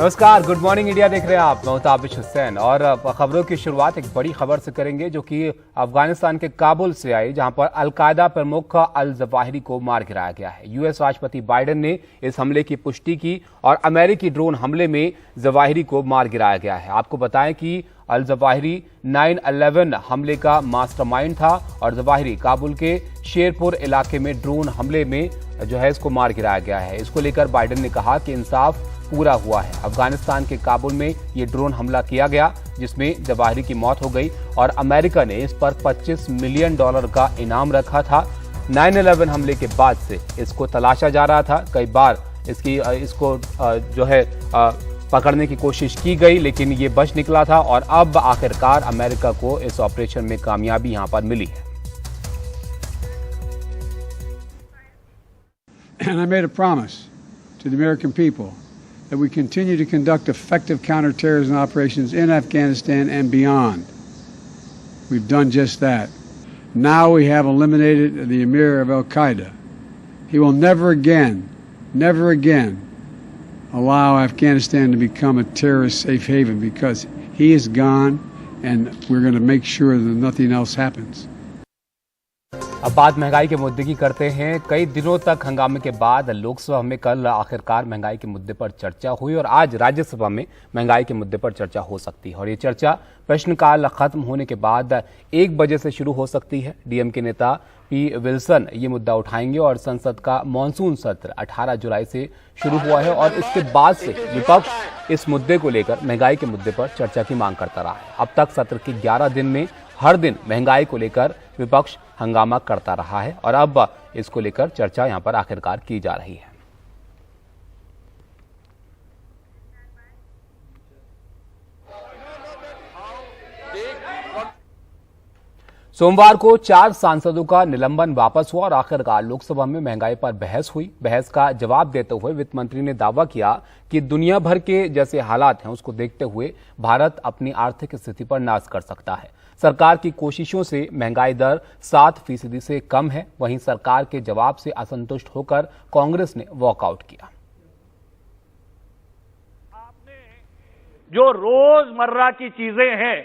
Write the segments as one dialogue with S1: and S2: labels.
S1: नमस्कार, good morning India देख रहे हैं आप। मैं ताबिश हुसैन और खबरों की शुरुआत एक बड़ी खबर से करेंगे जो कि अफगानिस्तान के काबुल से आई, जहां पर अलकायदा प्रमुख अल जवाहिरी को मार गिराया गया है। यूएस राष्ट्रपति बाइडेन ने इस हमले की पुष्टि की और अमेरिकी ड्रोन हमले में जवाहिरी को मार गिराया गया है। आपको बताएं कि अल जवाहिरी 9/11 हमले का मास्टरमाइंड था और जवाहिरी काबुल के शेरपुर इलाके में ड्रोन हमले में जो है इसको मार गिराया गया है। इसको लेकर बाइडेन ने कहा कि इंसाफ पूरा हुआ है। अफगानिस्तान के काबुल में ये ड्रोन हमला किया गया जिसमें जवाहिरी की मौत हो गई और अमेरिका ने इस पर $25 मिलियन का इनाम रखा था। 9/11 हमले के बाद से इसको तलाशा जा रहा था। कई बार इसको जो है पकड़ने की कोशिश की गई, लेकिन ये बच निकला था और अब आखिरकार अमेरिका को इस ऑपरेशन में कामयाबी यहां पर मिली है।
S2: And I made a promise to the American people that we continue to conduct effective counterterrorism operations in Afghanistan and beyond. We've done just that. Now we have eliminated the Emir of Al-Qaeda. He will never again allow Afghanistan to become a terrorist safe haven because he is gone and we're going to make sure that nothing else happens.
S1: अब बात महंगाई के मुद्दे की करते हैं। कई दिनों तक हंगामे के बाद लोकसभा में कल आखिरकार महंगाई के मुद्दे पर चर्चा हुई और आज राज्यसभा में महंगाई के मुद्दे पर चर्चा हो सकती है और ये चर्चा प्रश्नकाल खत्म होने के बाद 1 बजे से शुरू हो सकती है। डीएमके नेता पी विल्सन ये मुद्दा उठाएंगे और संसद का मानसून सत्र 18 जुलाई से शुरू हुआ है और इसके बाद से विपक्ष इस मुद्दे को लेकर महंगाई के मुद्दे पर चर्चा की मांग करता रहा है। अब तक सत्र के 11 दिन में हर दिन महंगाई को लेकर विपक्ष हंगामा करता रहा है और अब इसको लेकर चर्चा यहां पर आखिरकार की जा रही है। सोमवार को 4 सांसदों का निलंबन वापस हुआ और आखिरकार लोकसभा में महंगाई पर बहस हुई। बहस का जवाब देते हुए वित्त मंत्री ने दावा किया कि दुनिया भर के जैसे हालात हैं उसको देखते हुए भारत अपनी आर्थिक स्थिति पर नाज कर सकता है। सरकार की कोशिशों से महंगाई दर 7% से कम है। वहीं सरकार के जवाब से असंतुष्ट होकर कांग्रेस ने वॉकआउट किया।
S3: आपने जो रोजमर्रा की चीजें हैं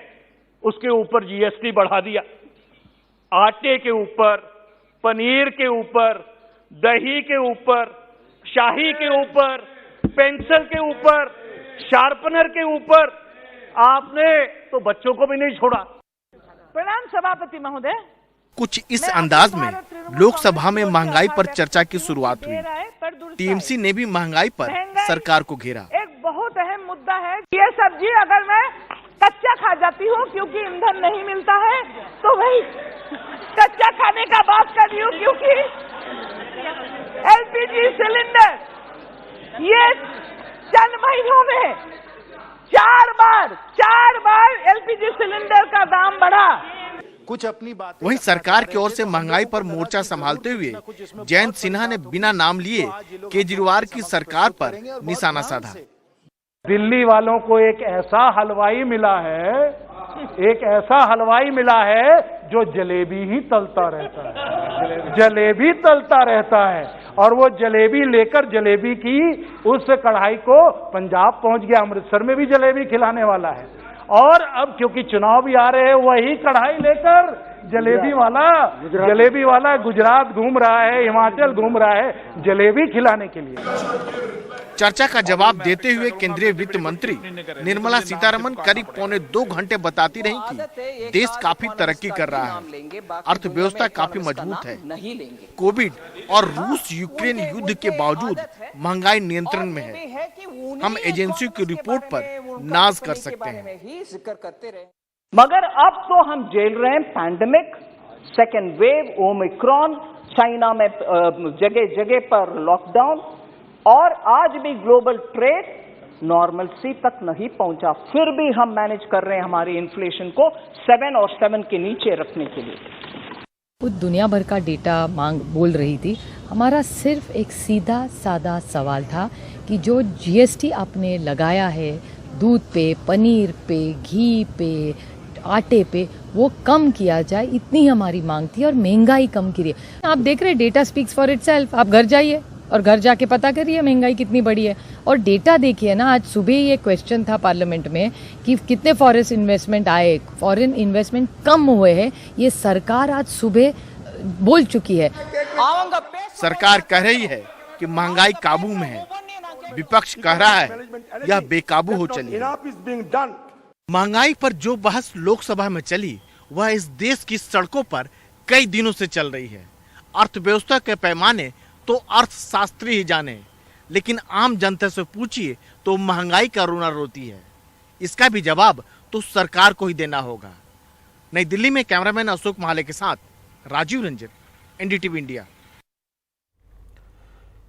S3: उसके ऊपर जीएसटी बढ़ा दिया। आटे के ऊपर, पनीर के ऊपर, दही के ऊपर, शाही के ऊपर, पेंसिल के ऊपर, शार्पनर के ऊपर आपने तो बच्चों को भी नहीं छोड़ा।
S4: प्रणाम सभापति महोदय।
S5: कुछ इस अंदाज में लोकसभा में महंगाई पर चर्चा की शुरुआत हुई। टीएमसी ने भी महंगाई पर सरकार को घेरा।
S4: एक बहुत अहम मुद्दा है। ये सब्जी अगर मैं कच्चा खा जाती हूँ क्योंकि ईंधन नहीं मिलता है तो वही कच्चा खाने का बात कर रही हूँ, क्योंकि एलपीजी सिलेंडर ये चंद महीनों में 4 बार एलपीजी सिलेंडर का दाम बढ़ा।
S5: कुछ अपनी बात। वहीं सरकार की ओर से महंगाई पर मोर्चा संभालते हुए जयंत सिन्हा ने बिना नाम लिए केजरीवाल की सरकार पर निशाना साधा।
S3: दिल्ली वालों को एक ऐसा हलवाई मिला है जो जलेबी ही तलता रहता है और वो जलेबी लेकर जलेबी की उस कढ़ाई को पंजाब पहुंच गया। अमृतसर में भी जलेबी खिलाने वाला है और अब क्योंकि चुनाव भी आ रहे हैं वही कढ़ाई लेकर जलेबी वाला गुजरात घूम रहा है, हिमाचल घूम रहा है जलेबी खिलाने के लिए।
S5: चर्चा का जवाब देते हुए केंद्रीय वित्त मंत्री निर्मला सीतारमण करीब 2.25 घंटे बताती रही कि देश काफी तरक्की कर रहा है, अर्थव्यवस्था काफी मजबूत है, कोविड और रूस यूक्रेन युद्ध के बावजूद महंगाई नियंत्रण में है, हम एजेंसियों की रिपोर्ट पर नाज कर सकते हैं।
S4: मगर अब तो हम झेल रहे हैं pandemic, second wave, Omicron, China में जगह जगह पर लॉकडाउन और आज भी ग्लोबल ट्रेड नॉर्मलसी तक नहीं पहुंचा। फिर भी हम मैनेज कर रहे हैं हमारी इन्फ्लेशन को 7 और 7 के नीचे रखने के लिए।
S6: दुनिया भर का डेटा मांग बोल रही थी। हमारा सिर्फ एक सीधा सादा सवाल था कि जो जीएसटी आपने लगाया है दूध पे, पनीर पे, घी पे, आटे पे, वो कम किया जाए, इतनी हमारी मांग थी और महंगाई कम की। आप देख रहे डेटा स्पीक्स फॉर इटसेल्फ। आप घर जाइए, और घर जाके पता करिए महंगाई कितनी बढ़ी है। और डेटा देखिए ना, आज सुबह ये क्वेश्चन था पार्लियामेंट में कि कितने फॉरेन इन्वेस्टमेंट आए, फॉरेन इन्वेस्टमेंट कम हुए हैं, ये सरकार आज सुबह बोल चुकी है।
S5: सरकार कह रही है कि महंगाई काबू में है, विपक्ष कह रहा है यह बेकाबू हो चली है। महंगाई पर जो बहस लोकसभा में चली वह इस देश की सड़कों पर कई दिनों से चल रही है। अर्थव्यवस्था के पैमाने तो अर्थशास्त्री ही जाने, लेकिन आम जनता से पूछिए तो महंगाई का रोना रोती है। इसका भी जवाब तो सरकार को ही देना होगा। नई दिल्ली में कैमरामैन अशोक महाले के साथ राजीव रंजन, एनडीटीवी इंडिया।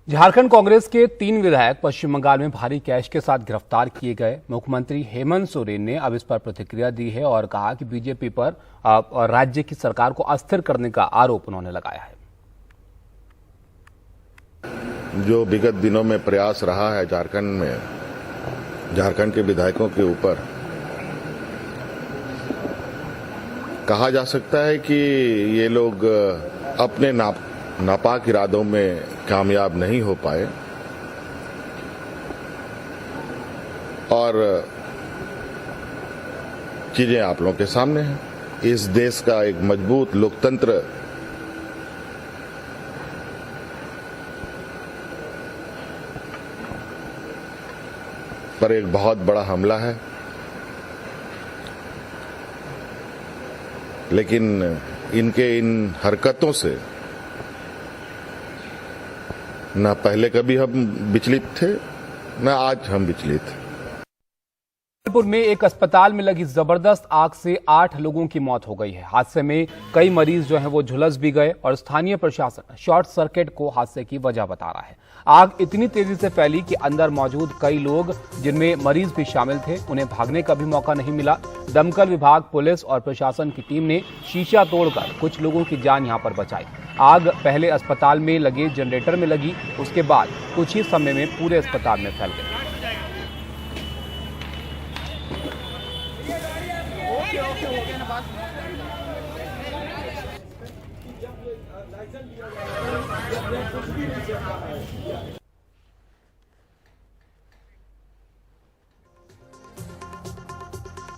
S1: झारखंड कांग्रेस के 3 विधायक पश्चिम बंगाल में भारी कैश के साथ गिरफ्तार किए गए। मुख्यमंत्री हेमंत सोरेन ने अब इस पर प्रतिक्रिया दी है और कहा कि बीजेपी पर राज्य की सरकार को अस्थिर करने का आरोप उन्होंने लगाया है।
S7: जो विगत दिनों में प्रयास रहा है झारखंड में, झारखंड के विधायकों के ऊपर, कहा जा सकता है कि ये लोग अपने नापाक इरादों में कामयाब नहीं हो पाए और चीजें आप लोगों के सामने हैं। इस देश का एक मजबूत लोकतंत्र पर एक बहुत बड़ा हमला है, लेकिन इनके इन हरकतों से न पहले कभी हम विचलित थे, न आज हम विचलित हैं।
S1: जबलपुर में एक अस्पताल में लगी जबरदस्त आग से 8 लोगों की मौत हो गई है। हादसे में कई मरीज जो हैं वो झुलस भी गए और स्थानीय प्रशासन शॉर्ट सर्किट को हादसे की वजह बता रहा है। आग इतनी तेजी से फैली कि अंदर मौजूद कई लोग, जिनमें मरीज भी शामिल थे, उन्हें भागने का भी मौका नहीं मिला। दमकल विभाग, पुलिस और प्रशासन की टीम ने शीशा तोड़कर कुछ लोगों की जान यहां पर बचाई। आग पहले अस्पताल में लगे जनरेटर में लगी, उसके बाद कुछ ही समय में पूरे अस्पताल में फैल गई।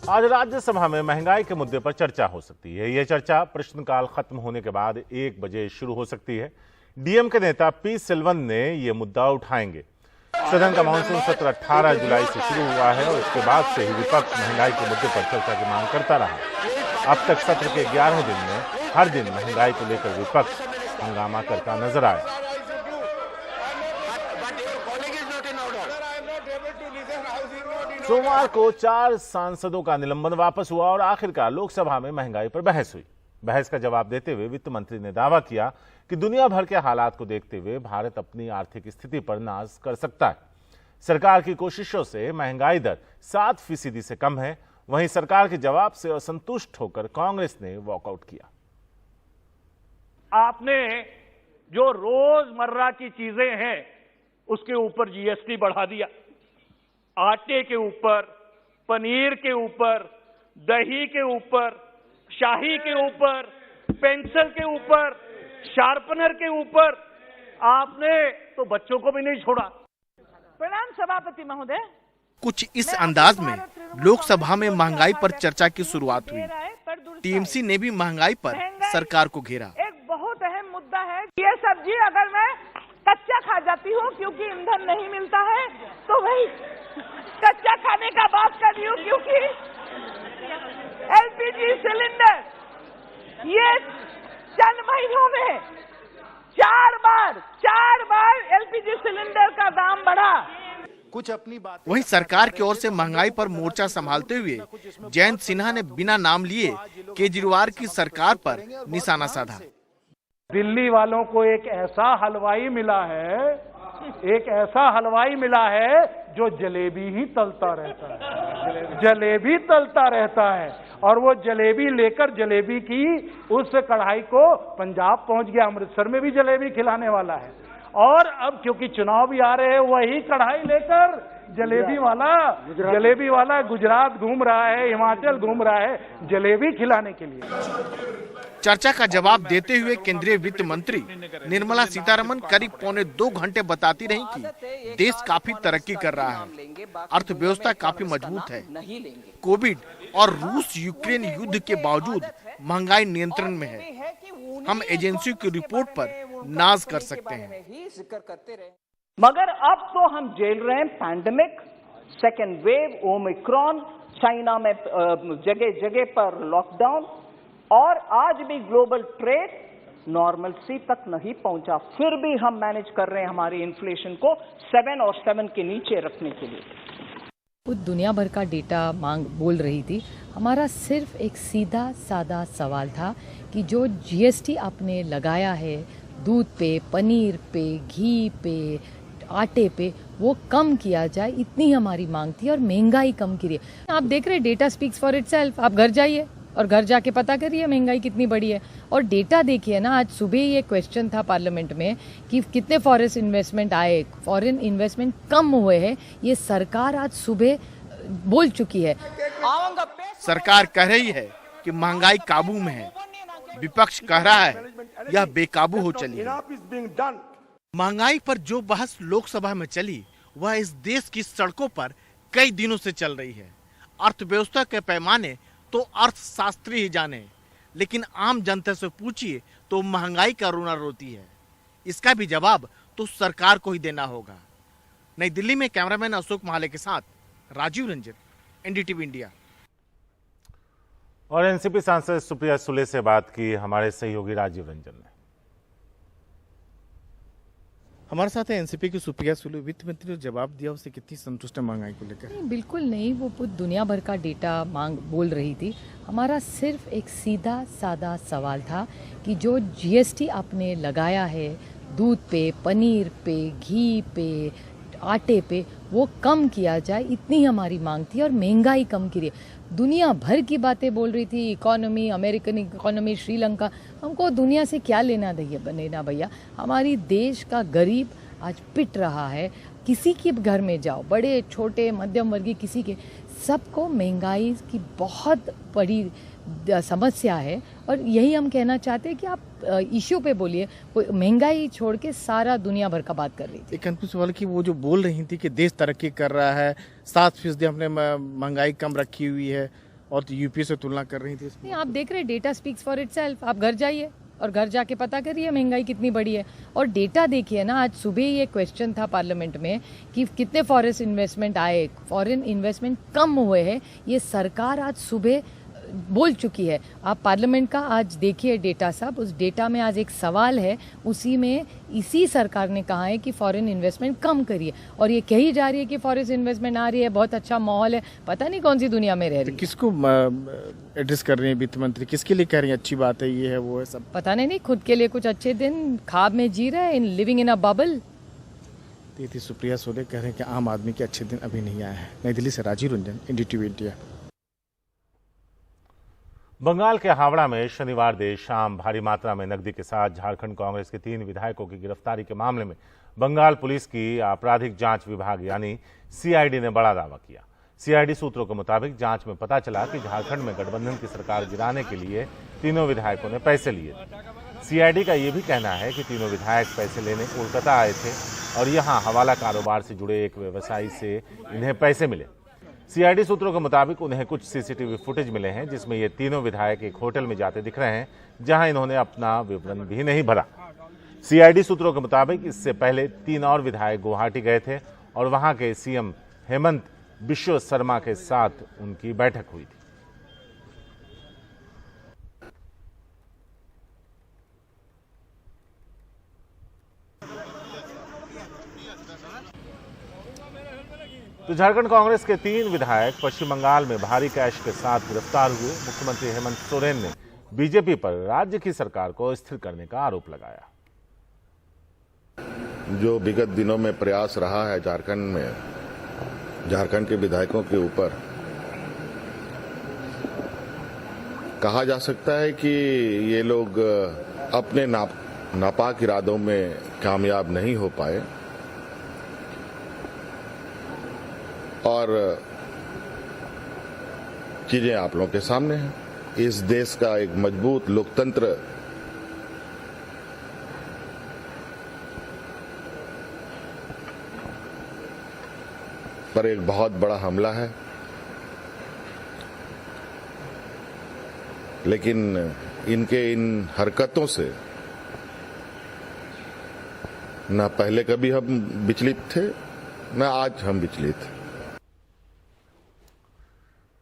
S8: आज राज्यसभा में महंगाई के मुद्दे पर चर्चा हो सकती है। यह चर्चा प्रश्नकाल खत्म होने के बाद 1 बजे शुरू हो सकती है। डीएम के नेता पी सिल्वन ने यह मुद्दा उठाएंगे। सदन का मानसून सत्र 18 जुलाई से शुरू हुआ है और इसके बाद से ही विपक्ष महंगाई के मुद्दे पर चर्चा की मांग करता रहा। अब तक सत्र के 11वें दिन में हर दिन महंगाई को लेकर विपक्ष हंगामा करता नजर आया। सोमवार को 4 सांसदों का निलंबन वापस हुआ और आखिरकार लोकसभा में महंगाई पर बहस हुई। बहस का जवाब देते हुए वित्त मंत्री ने दावा किया कि दुनिया भर के हालात को देखते हुए भारत अपनी आर्थिक स्थिति पर नाज कर सकता है। सरकार की कोशिशों से महंगाई दर 7% से कम है। वहीं सरकार के जवाब से असंतुष्ट होकर कांग्रेस ने वॉकआउट किया।
S3: आपने जो रोजमर्रा की चीजें हैं उसके ऊपर जीएसटी बढ़ा दिया। आटे के ऊपर, पनीर के ऊपर, दही के ऊपर, शाही के ऊपर, पेंसिल के ऊपर, शार्पनर के ऊपर आपने तो बच्चों को भी नहीं छोड़ा।
S9: प्रणाम सभापति महोदय।
S5: कुछ इस अंदाज में लोकसभा में महंगाई पर चर्चा की शुरुआत हुई। टीएमसी ने भी महंगाई पर सरकार को घेरा।
S9: एक बहुत अहम मुद्दा है। ये सब्जी अगर मैं कच्चा खा जाती हूँ क्योंकि ईंधन नहीं मिलता है, तो वही कच्चा खाने का बात कर रही हूँ, क्योंकि एलपीजी सिलेंडर ये चंद महीनों में 4 बार एलपीजी सिलेंडर का दाम बढ़ा।
S5: कुछ अपनी बात। वहीं सरकार की ओर से महंगाई पर मोर्चा संभालते हुए जयंत सिन्हा ने बिना नाम लिए केजरीवाल की सरकार पर निशाना साधा।
S3: दिल्ली वालों को एक ऐसा हलवाई मिला है जो जलेबी ही तलता रहता है और वो जलेबी लेकर जलेबी की उस कढ़ाई को पंजाब पहुंच गया। अमृतसर में भी जलेबी खिलाने वाला है और अब क्योंकि चुनाव भी आ रहे हैं, वही कढ़ाई लेकर जलेबी वाला गुजरात घूम रहा है, हिमाचल घूम रहा है जलेबी खिलाने के लिए।
S5: चर्चा का जवाब देते हुए केंद्रीय वित्त मंत्री निर्मला सीतारमण करीब 1.25 घंटे बताती रहीं कि देश काफी तरक्की कर रहा है, अर्थव्यवस्था काफी मजबूत है, कोविड और रूस यूक्रेन युद्ध के बावजूद महंगाई नियंत्रण में है। हम एजेंसी की रिपोर्ट पर नाज कर सकते हैं।
S4: मगर अब तो हम झेल रहे हैं pandemic, second wave, Omicron, China में जगह जगह पर लॉकडाउन, और आज भी ग्लोबल ट्रेड नॉर्मलसी तक नहीं पहुंचा। फिर भी हम मैनेज कर रहे हैं हमारी इन्फ्लेशन को 7 और 7 के नीचे रखने के लिए।
S6: वो दुनिया भर का डेटा मांग बोल रही थी। हमारा सिर्फ एक सीधा सादा सवाल था कि जो जीएसटी आपने लगाया है दूध पे, पनीर पे, घी पे, आटे पे, वो कम किया जाए, इतनी हमारी मांग थी, और महंगाई कम करिए। आप देख रहे डेटा स्पीक्स फॉर इटसेल्फ। आप घर जाइए और घर जाके पता करिए महंगाई कितनी बड़ी है। और डेटा देखिए ना, आज सुबह ये क्वेश्चन था पार्लियामेंट में कि कितने फॉरेन इन्वेस्टमेंट आए, फॉरेन इन्वेस्टमेंट कम हुए हैं, ये सरकार आज सुबह बोल चुकी है।
S5: सरकार कह रही है कि महंगाई काबू में है, विपक्ष कह रहा है यह बेकाबू हो चली है। महंगाई पर जो बहस लोकसभा में चली वह इस देश की सड़कों पर कई दिनों से चल रही है। अर्थव्यवस्था के पैमाने तो अर्थशास्त्री ही जाने, लेकिन आम जनता से पूछिए तो महंगाई का रोना रोती है। इसका भी जवाब तो सरकार को ही देना होगा। नई दिल्ली में कैमरामैन अशोक महाले के साथ राजीव रंजन, एनडीटीवी इंडिया।
S8: और एनसीपी सांसद सुप्रिया सुले से बात की हमारे सहयोगी राजीव रंजन ने।
S10: हमारे साथ है एनसीपी की सुप्रिया सुले। वित्त मंत्री ने जवाब दिया, उससे कितनी संतुष्ट है महंगाई को लेकर?
S6: नहीं, बिल्कुल नहीं। वो दुनिया भर का डेटा मांग बोल रही थी। हमारा सिर्फ एक सीधा सादा सवाल था कि जो जीएसटी आपने लगाया है दूध पे, पनीर पे, घी पे, आटे पे, वो कम किया जाए, इतनी हमारी मांग थी, और महंगाई कम करिए। दुनिया भर की बातें बोल रही थी, इकोनॉमी, अमेरिकन इकोनॉमी, श्रीलंका। हमको दुनिया से क्या लेना देना भैया। हमारी देश का गरीब आज पिट रहा है। किसी के घर में जाओ, बड़े छोटे मध्यम वर्गीय किसी के, सबको महंगाई की बहुत बड़ी समस्या है। और यही हम कहना चाहते हैं कि आप इश्यू पे बोलिए। महंगाई छोड़ के सारा दुनिया भर का बात कर रही थी।
S10: एक अंतिम सवाल कि वो जो बोल रही थी कि देश तरक्की कर रहा है, 7% हमने महंगाई कम रखी हुई है, और तो यूपी से तुलना कर रही थी।
S6: नहीं, आप देख रहे डेटा स्पीक्स फॉर इटसेल्फ। आप घर जाइए और घर जाके पता करिए महंगाई कितनी बड़ी है। और डेटा देखिए ना, आज सुबह ये क्वेश्चन था पार्लियामेंट में कि कितने फॉरेन इन्वेस्टमेंट आए, फॉरेन इन्वेस्टमेंट कम हुए हैं, ये सरकार आज सुबह बोल चुकी है। आप पार्लियामेंट का आज देखिए डेटा साहब, उस डेटा में आज एक सवाल है, उसी में इसी सरकार ने कहा है कि फॉरेन इन्वेस्टमेंट कम करिए। और ये कही जा रही है कि फॉरेन इन्वेस्टमेंट आ रही है, बहुत अच्छा माहौल है। पता नहीं कौन सी दुनिया में रह रही है।
S10: किसको एड्रेस कर रही है वित्त मंत्री? किसके लिए कह रही है अच्छी बात है, ये है वो है सब?
S6: पता नहीं, खुद के लिए कुछ अच्छे दिन ख्वाब में जी रहे हैं, लिविंग इन अ बबल।
S10: थी सुप्रिया सुले, कह रहे हैं कि आम आदमी के अच्छे दिन अभी नहीं आए हैं। नई दिल्ली से राजीव रंजन, एनडीटीवी इंडिया।
S8: बंगाल के हावड़ा में शनिवार देर शाम भारी मात्रा में नकदी के साथ झारखंड कांग्रेस के 3 विधायकों की गिरफ्तारी के मामले में बंगाल पुलिस की आपराधिक जांच विभाग यानी सीआईडी ने बड़ा दावा किया। सीआईडी सूत्रों के मुताबिक जांच में पता चला कि झारखंड में गठबंधन की सरकार गिराने के लिए तीनों विधायकों ने पैसे लिए। सीआईडी का यह भी कहना है कि तीनों विधायक पैसे लेने कोलकाता आए थे और यहां हवाला कारोबार से जुड़े एक व्यवसायी से इन्हें पैसे मिले। सीआईडी सूत्रों के मुताबिक उन्हें कुछ सीसीटीवी फुटेज मिले हैं जिसमें ये तीनों विधायक एक होटल में जाते दिख रहे हैं जहां इन्होंने अपना विवरण भी नहीं भरा। सीआईडी सूत्रों के मुताबिक इससे पहले 3 और विधायक गुवाहाटी गए थे और वहां के सीएम हेमंत बिश्व शर्मा के साथ उनकी बैठक हुई थी। तो झारखंड कांग्रेस के 3 विधायक पश्चिम बंगाल में भारी कैश के साथ गिरफ्तार हुए। मुख्यमंत्री हेमंत सोरेन ने बीजेपी पर राज्य की सरकार को स्थिर करने का आरोप लगाया।
S7: जो विगत दिनों में प्रयास रहा है झारखंड के विधायकों के ऊपर, कहा जा सकता है कि ये लोग अपने नापाक इरादों में कामयाब नहीं हो पाए और चीजें आप लोगों के सामने हैं। इस देश का एक मजबूत लोकतंत्र पर एक बहुत बड़ा हमला है। लेकिन इनके इन हरकतों से न पहले कभी हम विचलित थे, न आज हम विचलित।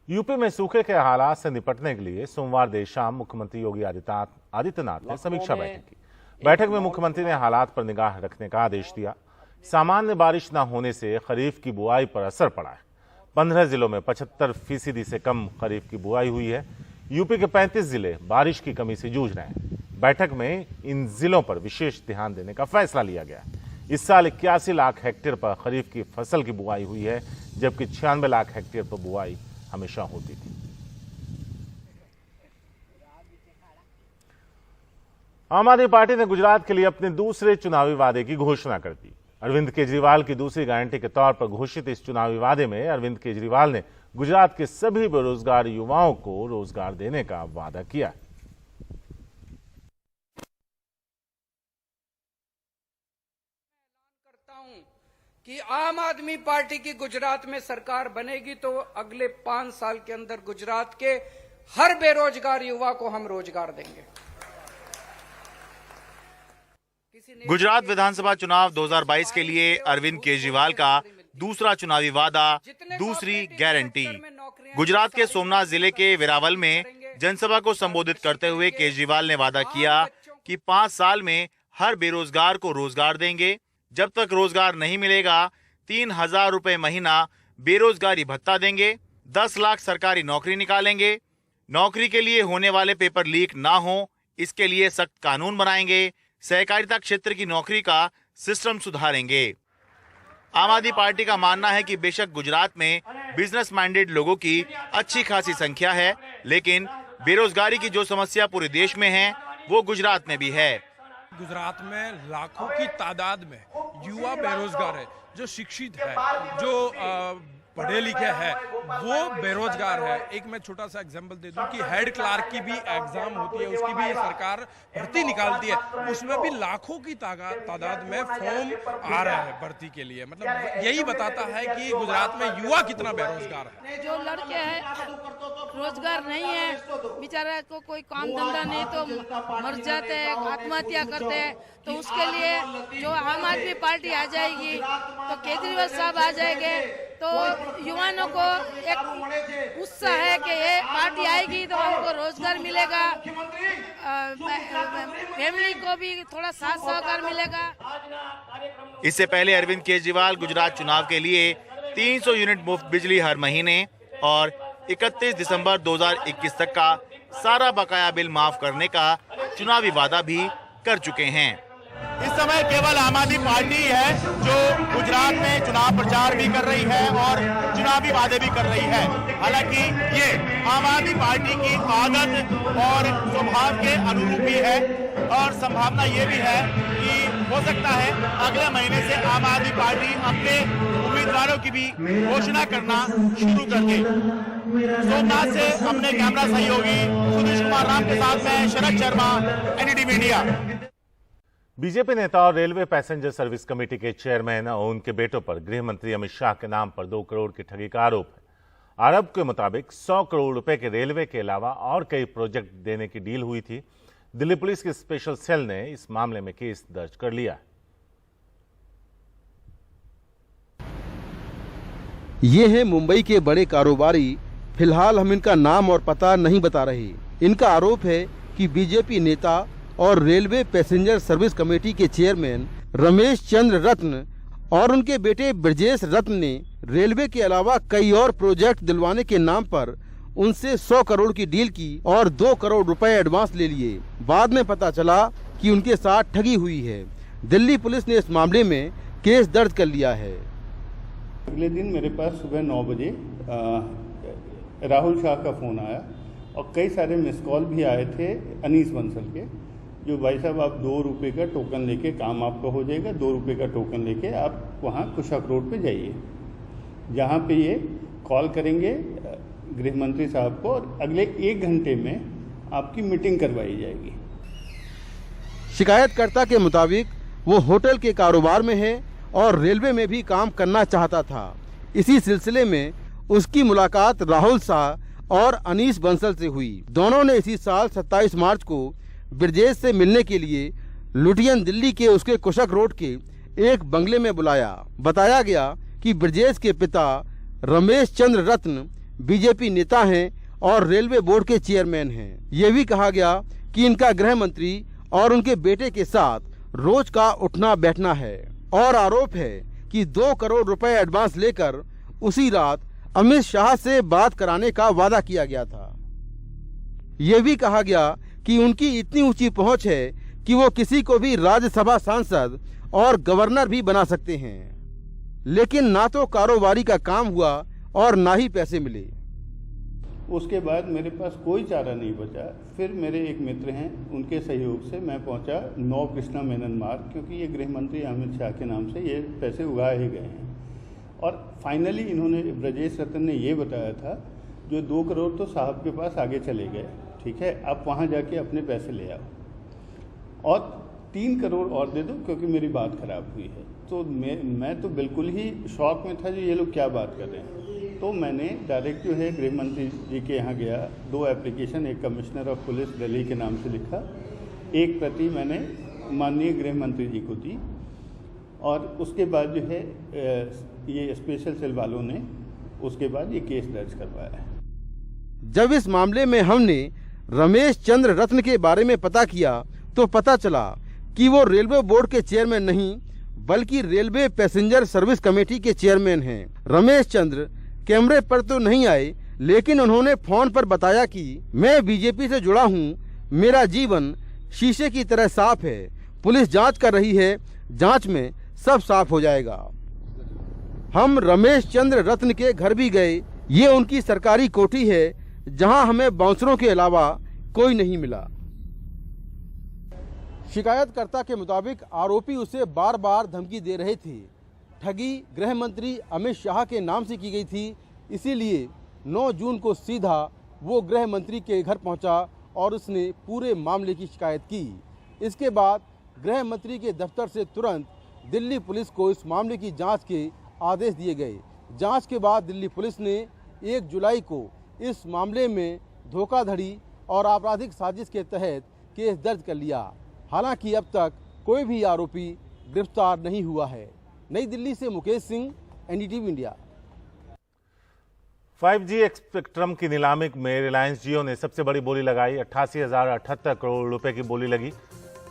S8: यूपी में सूखे के हालात से निपटने के लिए सोमवार देर शाम मुख्यमंत्री योगी आदित्यनाथ ने समीक्षा बैठक की। बैठक में मुख्यमंत्री ने हालात पर निगाह रखने का आदेश दिया। सामान्य बारिश न होने से खरीफ की बुआई पर असर पड़ा है। 15 जिलों में 75% से कम खरीफ की बुआई हुई है। यूपी के 35 जिले बारिश की कमी से जूझ रहे हैं। बैठक में इन जिलों पर विशेष ध्यान देने का फैसला लिया गया। इस साल 81 लाख हेक्टेयर पर खरीफ की फसल की बुआई हुई है, जबकि 96 लाख हेक्टेयर पर बुआई हमेशा होती थी। आम आदमी पार्टी ने गुजरात के लिए अपने दूसरे चुनावी वादे की घोषणा कर दी। अरविंद केजरीवाल की दूसरी गारंटी के तौर पर घोषित इस चुनावी वादे में अरविंद केजरीवाल ने गुजरात के सभी बेरोजगार युवाओं को रोजगार देने का वादा किया।
S11: कि आम आदमी पार्टी की गुजरात में सरकार बनेगी तो अगले 5 साल के अंदर गुजरात के हर बेरोजगार युवा को हम रोजगार देंगे।
S12: गुजरात विधानसभा चुनाव 2022 के लिए अरविंद केजरीवाल का दूसरा चुनावी वादा, दूसरी गारंटी। गुजरात के सोमनाथ जिले के वेरावल में जनसभा को संबोधित करते हुए केजरीवाल ने वादा किया कि 5 साल में हर बेरोजगार को रोजगार देंगे। जब तक रोजगार नहीं मिलेगा 3000 रुपए महीना बेरोजगारी भत्ता देंगे। 10 लाख सरकारी नौकरी निकालेंगे। नौकरी के लिए होने वाले पेपर लीक ना हो, इसके लिए सख्त कानून बनाएंगे। सहकारिता क्षेत्र की नौकरी का सिस्टम सुधारेंगे। आम आदमी पार्टी का मानना है कि बेशक गुजरात में बिजनेस माइंडेड लोगों की अच्छी खासी संख्या है, लेकिन बेरोजगारी की जो समस्या पूरे देश में है वो गुजरात में भी है।
S13: गुजरात में लाखों की तादाद में युवा बेरोजगार है, जो शिक्षित है, जो पढ़े लिखे हैं, वो बेरोजगार है। एक मैं छोटा सा एग्जांपल दे दूं कि हेड क्लार्क की भी एग्जाम होती है, उसकी भी सरकार भर्ती निकालती है, उसमें भी लाखों की तादाद में फॉर्म आ रहा है भर्ती के लिए। मतलब यही बताता है कि गुजरात में युवा कितना बेरोजगार है।
S14: जो लड़के हैं रोजगार नहीं है, बेचारा को कोई काम धंधा नहीं तो मर जाते हैं, आत्महत्या करते हैं। तो उसके लिए जो आम आदमी पार्टी आ जाएगी, तो केजरीवाल साहब आ जाएंगे, तो युवाओं को एक उत्साह है कि ये पार्टी आएगी तो हमको रोजगार मिलेगा, फैमिली को भी थोड़ा साथ सहकार मिलेगा।
S12: इससे पहले अरविंद केजरीवाल गुजरात चुनाव के लिए 300 यूनिट मुफ्त बिजली हर महीने और 31 दिसंबर 2021 तक का सारा बकाया बिल माफ करने का चुनावी वादा भी कर चुके हैं।
S5: इस समय केवल आम आदमी पार्टी है जो गुजरात में चुनाव प्रचार भी कर रही है और चुनावी वादे भी कर रही है। हालांकि ये आम आदमी पार्टी की आदत और स्वभाव के अनुरूप भी है और संभावना ये भी है कि हो सकता है अगले महीने से आम आदमी पार्टी अपने उम्मीदवारों की भी घोषणा करना शुरू कर दे। सोमनाथ से अपने कैमरा सहयोगी सुनीश कुमार राम के साथ मैं Sharad Sharma, NDTV media.
S8: BJP नेता और रेलवे पैसेंजर सर्विस कमेटी के चेयरमैन और उनके बेटों पर गृह मंत्री अमित शाह के नाम पर 2 करोड़ की ठगी का आरोप है। आरोप के मुताबिक 100 करोड़ रुपए के रेलवे के अलावा और कई प्रोजेक्ट देने की डील हुई थी। दिल्ली पुलिस की स्पेशल सेल ने इस मामले में केस दर्ज कर लिया।
S15: ये हैं मुंबई के बड़े कारोबारी। फिलहाल हम इनका नाम और पता नहीं बता रहे। इनका आरोप है कि बीजेपी नेता और रेलवे पैसेंजर सर्विस कमेटी के चेयरमैन रमेश चंद्र रत्न और उनके बेटे ब्रजेश रत्न ने रेलवे के अलावा कई और प्रोजेक्ट दिलवाने के नाम पर उनसे 100 करोड़ की डील की और 2 करोड़ रुपए एडवांस ले लिए। बाद में पता चला कि उनके साथ ठगी हुई है। दिल्ली पुलिस ने इस मामले में केस दर्ज कर लिया है।
S16: अगले दिन मेरे पास सुबह 9 बजे राहुल शाह का फ़ोन आया और कई सारे मिस कॉल भी आए थे अनीस बंसल के, जो भाई साहब आप 2 रुपये का टोकन लेके काम आपका हो जाएगा, 2 रुपये का टोकन लेके आप वहाँ कुशाक रोड पे जाइए। जहाँ पे ये कॉल करेंगे गृह मंत्री साहब को और अगले 1 घंटे में आपकी मीटिंग करवाई जाएगी।
S15: शिकायतकर्ता के मुताबिक वो होटल के कारोबार में है और रेलवे में भी काम करना चाहता था। इसी सिलसिले में उसकी मुलाकात राहुल शाह और अनीस बंसल से हुई। दोनों ने इसी साल 27 मार्च को ब्रजेश से मिलने के लिए लुटियन दिल्ली के उसके कुशक रोड के एक बंगले में बुलाया। बताया गया कि ब्रजेश के पिता रमेश चंद्र रत्न बीजेपी नेता हैं और रेलवे बोर्ड के चेयरमैन हैं। ये भी कहा गया कि इनका गृह मंत्री और उनके बेटे के साथ रोज का उठना बैठना है और आरोप है कि 2 करोड़ रुपए एडवांस लेकर उसी रात अमित शाह से बात कराने का वादा किया गया था। ये भी कहा गया कि उनकी इतनी ऊंची पहुंच है कि वो किसी को भी राज्यसभा सांसद और गवर्नर भी बना सकते हैं, लेकिन ना तो कारोबारी का काम हुआ और ना ही पैसे मिले।
S16: उसके बाद मेरे पास कोई चारा नहीं बचा। फिर मेरे एक मित्र हैं, उनके सहयोग से मैं पहुंचा 9 कृष्णा मेनन मार्ग, क्योंकि ये गृह मंत्री अमित शाह के नाम से ये पैसे उगाए ही गए हैं। और फाइनली इन्होंने, ब्रजेश रतन ने ये बताया था, जो 2 करोड़ तो साहब के पास आगे चले गए, ठीक है, आप वहाँ जाके अपने पैसे ले आओ और 3 करोड़ और दे दो क्योंकि मेरी बात खराब हुई है। तो मैं तो बिल्कुल ही शॉक में था, जो ये लोग क्या बात कर रहे हैं। तो मैंने डायरेक्ट जो है गृह मंत्री जी के यहाँ गया, 2 एप्लीकेशन, एक कमिश्नर ऑफ पुलिस दिल्ली के नाम से लिखा, एक प्रति मैंने माननीय गृह मंत्री जी को दी और उसके बाद जो है ये स्पेशल सेल वालों ने उसके बाद ये केस दर्ज करवाया है।
S15: जब इस मामले में हमने रमेश चंद्र रत्न के बारे में पता किया तो पता चला कि वो रेलवे बोर्ड के चेयरमैन नहीं बल्कि रेलवे पैसेंजर सर्विस कमेटी के चेयरमैन हैं। रमेश चंद्र कैमरे पर तो नहीं आए, लेकिन उन्होंने फोन पर बताया कि मैं बीजेपी से जुड़ा हूँ, मेरा जीवन शीशे की तरह साफ है, पुलिस जांच कर रही है, जांच में सब साफ हो जाएगा। हम रमेश चंद्र रत्न के घर भी गए। ये उनकी सरकारी कोठी है जहां हमें बाउंसरों के अलावा कोई नहीं मिला। शिकायतकर्ता के मुताबिक आरोपी उसे बार बार धमकी दे रहे थे। ठगी गृह मंत्री अमित शाह के नाम से की गई थी, इसीलिए 9 जून को सीधा वो गृह मंत्री के घर पहुंचा और उसने पूरे मामले की शिकायत की। इसके बाद गृह मंत्री के दफ्तर से तुरंत दिल्ली पुलिस को इस मामले की जांच के आदेश दिए गए। जांच के बाद दिल्ली पुलिस ने 1 जुलाई को इस मामले में धोखाधड़ी और आपराधिक साजिश के तहत केस दर्ज कर लिया। हालांकि अब तक कोई भी आरोपी गिरफ्तार नहीं हुआ है। नई दिल्ली से Mukesh Singh, NDTV India.
S8: 5G spectrum की नीलामी में रिलायंस जियो ने सबसे बड़ी बोली लगाई। 88,078 करोड़ रुपए की बोली लगी।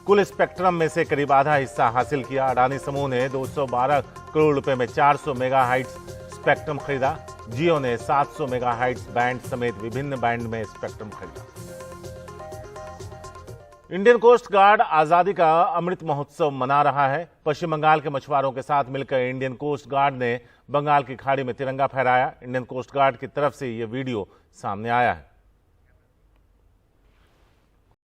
S8: कुल स्पेक्ट्रम में से करीब आधा हिस्सा हासिल किया। अडानी समूह ने 212 करोड़ रुपए में 400 मेगाहर्ट्ज स्पेक्ट्रम खरीदा। जियो ने 700 मेगाहर्ट्ज बैंड समेत विभिन्न बैंड में स्पेक्ट्रम खरीदा। इंडियन कोस्ट गार्ड आजादी का अमृत महोत्सव मना रहा है। पश्चिम बंगाल के मछुआरों के साथ मिलकर इंडियन कोस्ट गार्ड ने बंगाल की खाड़ी में तिरंगा फहराया। इंडियन कोस्ट गार्ड की तरफ से यह वीडियो सामने आया है।